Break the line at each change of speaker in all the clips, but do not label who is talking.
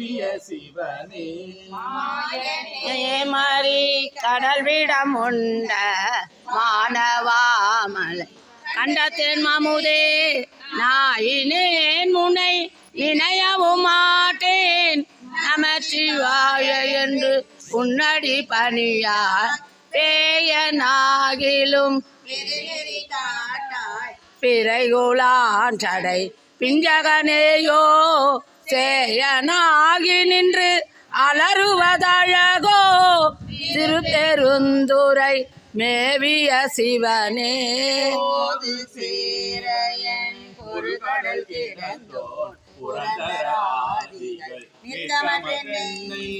மேவிய சிவனே
மாறி கடல் விடம் உண்ட மானவாமலை கண்டத்தேன் மாமுதே நாயினேன் முனை நினையவும் மாட்டேன் நமச்சிவாய என்று உன்னடி பணியார் பேயனாகிலும் பிறைகுலான் சடை பிஞ்சகனேயோ சேயனாகி நின்று அலறுவதழகோ திருப்பெருந்துறை மேவிய சிவனே
சேரையன் ஒரு கடல் திறந்தோன் புரந்தராதிகள் நித்தமதென்னை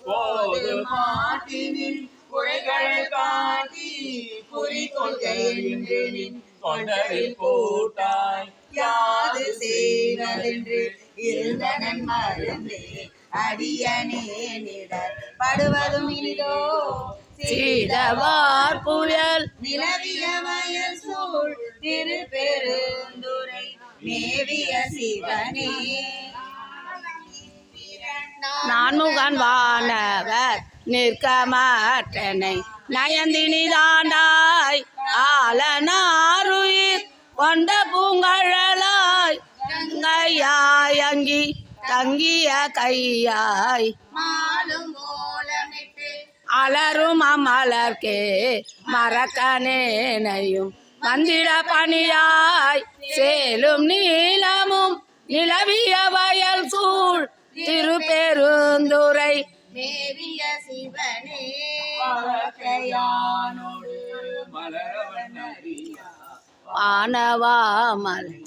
போது மாட்டினின் குறைகளை காட்டி குறிக்கொள்கின்ற நின் தொண்டரில் போட்டாய் யாது செய்வதென்று இருந்தனன் மறந்தே அடியனேனிடர் படுவதும் இனிதோ
சீதவார் புயல்
நிலவிய வயல் சூழ் திருப்பெருந்துறை மேவிய சிவனே
நான்முகன் வானவர் நிற்கமாற்றனை நயந்தினி தாண்டாய் ஆலனாருயிர் கொண்ட பூங்கழலாய் கையாய் அங்கி தங்கிய கையாய்
மாலும் கோலமிட்டு
அலரும் அமலர்க்கே மரக்கனேனையும் வந்திட பணியாய் சேலும் நீளமும் நிலவிய வயல் சூழ் திருப்பெருந்துறை
மேவிய சிவனே
மரக்கையானோடு மலரவன் அறியா
ஆனவாமலை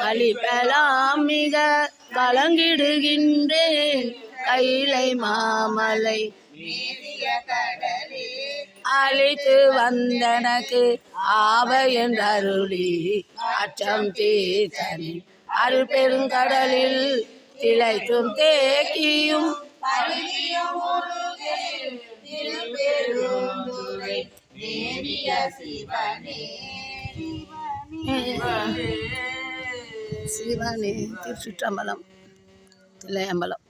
கலிப்பெலாம் மிக கலங்கிடுகின்றேன் கைலை மாமலை
மேவிய கடலே
அழைத்து வந்தனக்கு ஆவ என்றருளி அச்சம் தீர்த்தனி அருள் பெருங்கடலில் திளைத்தும் தேக்கியும்
திருப்பெருந்துறை மேவிய சிவனே
சிவனே திருச்சிற்றம்பலம் தில்லையம்பலம்